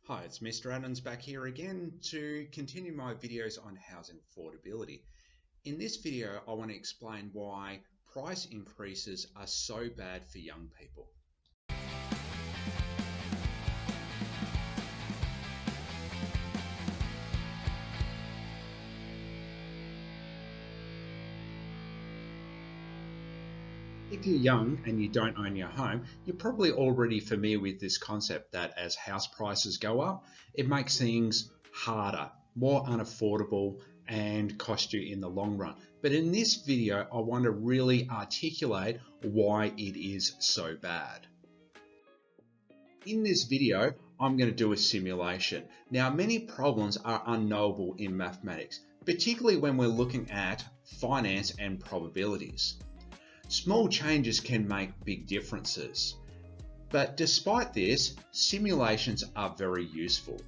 Hi, it's Mr. Adams back here again to continue my videos on housing affordability. In this video, I want to explain why price increases are so bad for young people. If you're young and you don't own your home, you're probably already familiar with this concept that as house prices go up, it makes things harder, more unaffordable, and cost you in the long run. But in this video, I want to really articulate why it is so bad. In this video, I'm going to do a simulation. Now, many problems are unknowable in mathematics, particularly when we're looking at finance and probabilities. Small changes can make big differences. But despite this, simulations are very useful.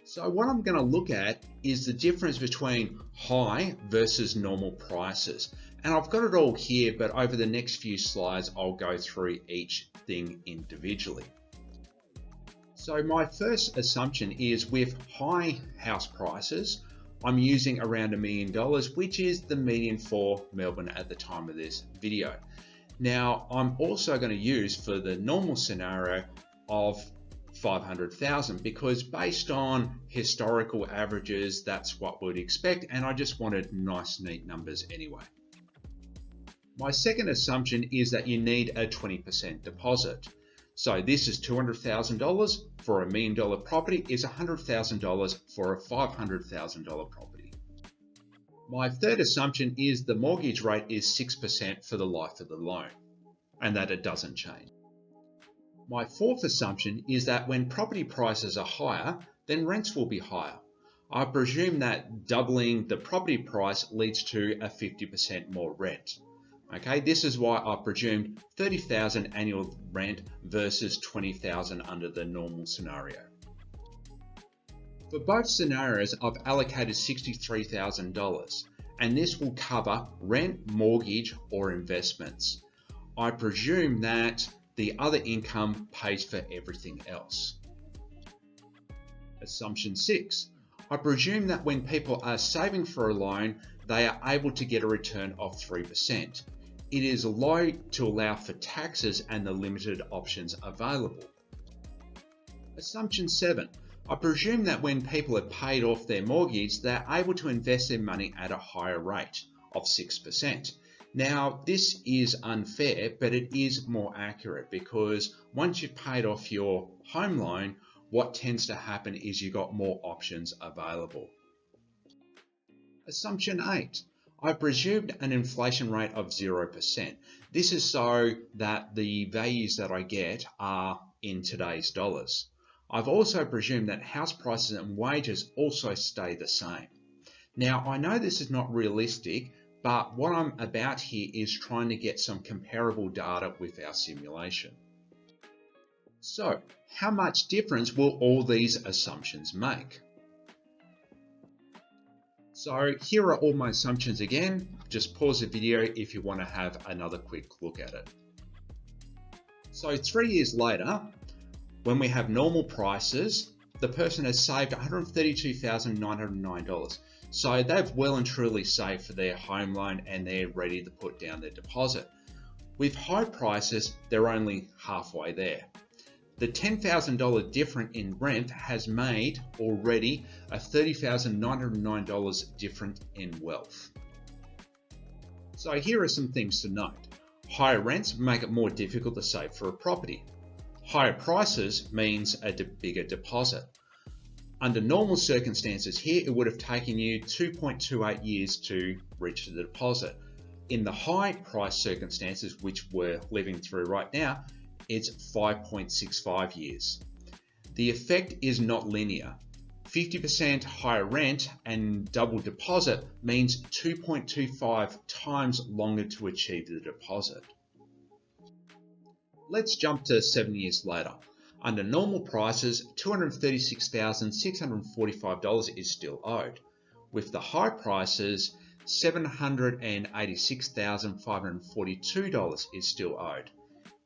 So what I'm going to look at is the difference between high versus normal prices. And I've got it all here, but over the next few slides, I'll go through each thing individually. So my first assumption is with high house prices, I'm using around $1 million, which is the median for Melbourne at the time of this video. Now, I'm also going to use for the normal scenario of 500,000 because based on historical averages, that's what we'd expect. And I just wanted nice, neat numbers anyway. My second assumption is that you need a 20% deposit. So this is $200,000 for a $1 million property is $100,000 for a $500,000 property. My third assumption is the mortgage rate is 6% for the life of the loan and that it doesn't change. My fourth assumption is that when property prices are higher, then rents will be higher. I presume that doubling the property price leads to a 50% more rent. Okay, this is why I presumed 30,000 annual rent versus 20,000 under the normal scenario. For both scenarios, I've allocated $63,000 and this will cover rent, mortgage or investments. I presume that the other income pays for everything else. Assumption 6. I presume that when people are saving for a loan, they are able to get a return of 3%. It is low to allow for taxes and the limited options available. Assumption 7. I presume that when people have paid off their mortgage, they're able to invest their money at a higher rate of 6%. Now, this is unfair, but it is more accurate because once you've paid off your home loan, what tends to happen is you've got more options available. Assumption 8. I presumed an inflation rate of 0%. This is so that the values that I get are in today's dollars. I've also presumed that house prices and wages also stay the same. Now, I know this is not realistic, but what I'm about here is trying to get some comparable data with our simulation. So, how much difference will all these assumptions make? So here are all my assumptions again. Just pause the video if you want to have another quick look at it. So 3 years later, when we have normal prices, the person has saved $132,909. So they've well and truly saved for their home loan and they're ready to put down their deposit. With high prices, they're only halfway there. The $10,000 difference in rent has made already a $30,909 difference in wealth. So here are some things to note. Higher rents make it more difficult to save for a property. Higher prices means a bigger deposit. Under normal circumstances here, it would have taken you 2.28 years to reach the deposit. In the high price circumstances, which we're living through right now, it's 5.65 years. The effect is not linear. 50% higher rent and double deposit means 2.25 times longer to achieve the deposit. Let's jump to 7 years later. Under normal prices, $236,645 is still owed. With the high prices, $786,542 is still owed.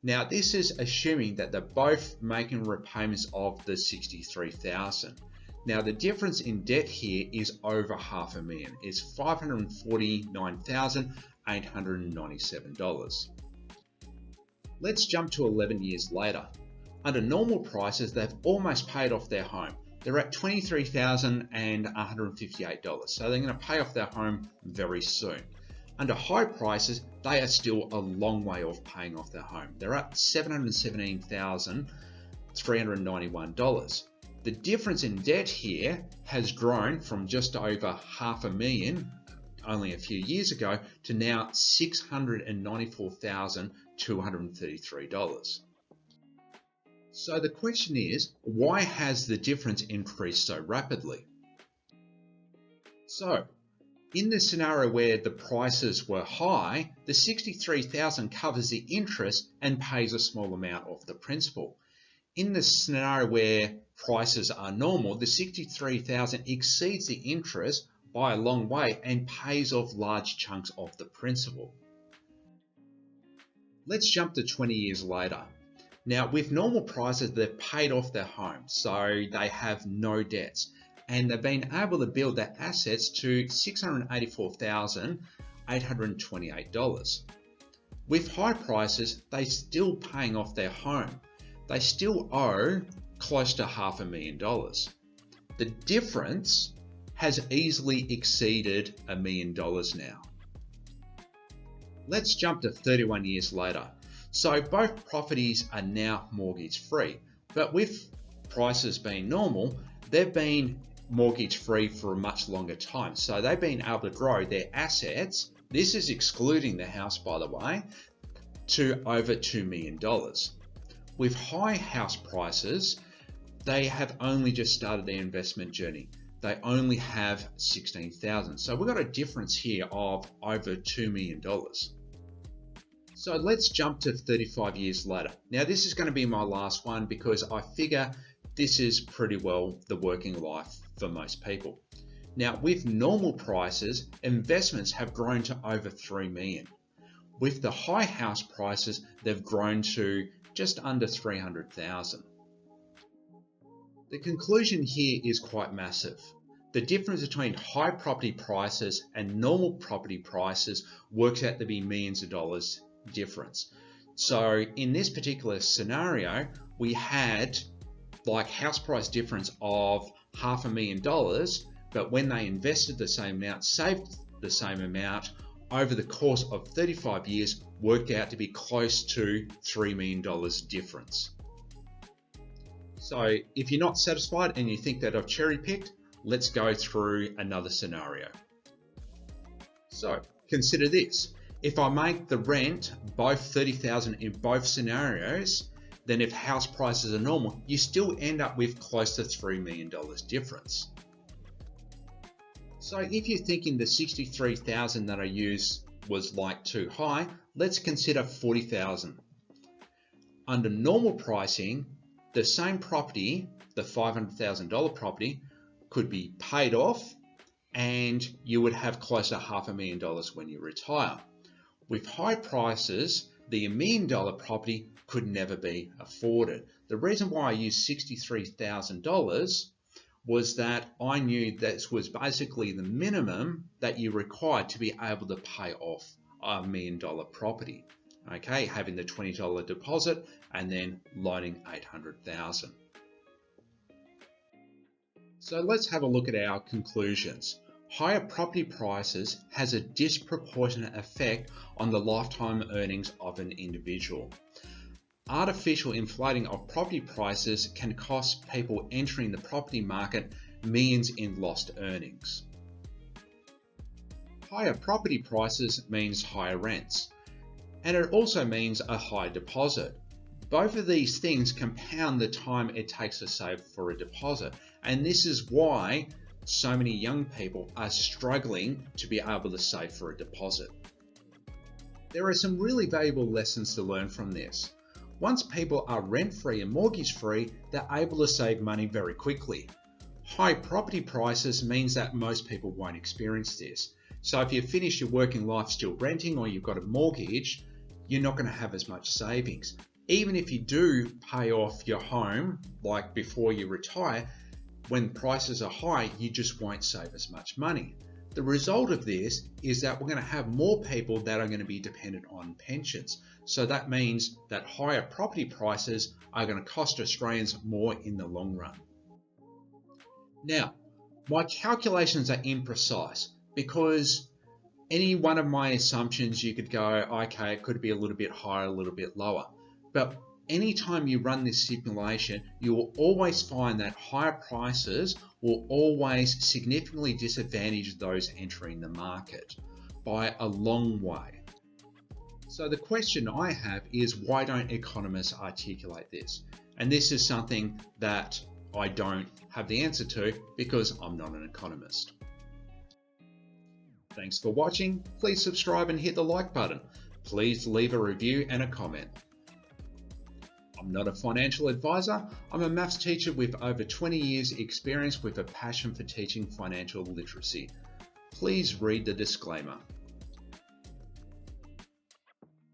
Now this is assuming that they're both making repayments of the $63,000. Now the difference in debt here is over $500,000. It's $549,897. Let's jump to 11 years later. Under normal prices, they've almost paid off their home. They're at $23,158, so they're going to pay off their home very soon. Under high prices, they are still a long way off paying off their home. They're at $717,391. The difference in debt here has grown from just over $500,000 only a few years ago to now $694,233. So the question is, why has the difference increased so rapidly? So, in the scenario where the prices were high, the $63,000 covers the interest and pays a small amount of the principal. In the scenario where prices are normal, the $63,000 exceeds the interest by a long way and pays off large chunks of the principal. Let's jump to 20 years later. Now, with normal prices, they've paid off their home, so they have no debts, and they've been able to build their assets to $684,828. With high prices, they're still paying off their home. They still owe close to $500,000. The difference has easily exceeded $1 million now. Let's jump to 31 years later. So both properties are now mortgage free, but with prices being normal, they've been mortgage free for a much longer time. So they've been able to grow their assets, this is excluding the house by the way, to over $2 million. With high house prices, they have only just started their investment journey. They only have $16,000. So we've got a difference here of over $2 million. So let's jump to 35 years later. Now this is going to be my last one because I figure this is pretty well the working life for most people. Now with normal prices, investments have grown to over $3 million. With the high house prices, they've grown to just under $300,000. The conclusion here is quite massive. The difference between high property prices and normal property prices works out to be millions of dollars difference. So in this particular scenario, we had like house price difference of $500,000, but when they invested the same amount, saved the same amount, over the course of 35 years, worked out to be close to $3 million difference. So if you're not satisfied and you think that I've cherry picked, let's go through another scenario. So consider this. If I make the rent both $30,000 in both scenarios, then if house prices are normal, you still end up with close to $3 million difference. So if you're thinking the $63,000 that I used was like too high, let's consider $40,000. Under normal pricing, the same property, the $500,000 property, could be paid off and you would have close to $500,000 when you retire. With high prices, the $1 million property could never be afforded. The reason why I used $63,000 was that I knew this was basically the minimum that you required to be able to pay off a $1 million property. Okay, having the $20 deposit and then loaning $800,000. So let's have a look at our conclusions. Higher property prices has a disproportionate effect on the lifetime earnings of an individual. Artificial inflating of property prices can cost people entering the property market millions in lost earnings. Higher property prices means higher rents, and it also means a high deposit. Both of these things compound the time it takes to save for a deposit, and this is why so many young people are struggling to be able to save for a deposit. There are some really valuable lessons to learn from this. Once people are rent-free and mortgage-free, they're able to save money very quickly. High property prices means that most people won't experience this. So if you finish your working life still renting or you've got a mortgage, you're not going to have as much savings. Even if you do pay off your home, like before you retire, when prices are high, you just won't save as much money. The result of this is that we're going to have more people that are going to be dependent on pensions. So that means that higher property prices are going to cost Australians more in the long run. Now, my calculations are imprecise because any one of my assumptions you could go, okay, it could be a little bit higher, a little bit lower. But anytime you run this simulation, you will always find that higher prices will always significantly disadvantage those entering the market by a long way. So the question I have is, why don't economists articulate this? And this is something that I don't have the answer to because I'm not an economist. Thanks for watching. Please subscribe and hit the like button. Please leave a review and a comment. I'm not a financial advisor. I'm a maths teacher with over 20 years experience with a passion for teaching financial literacy. Please read the disclaimer.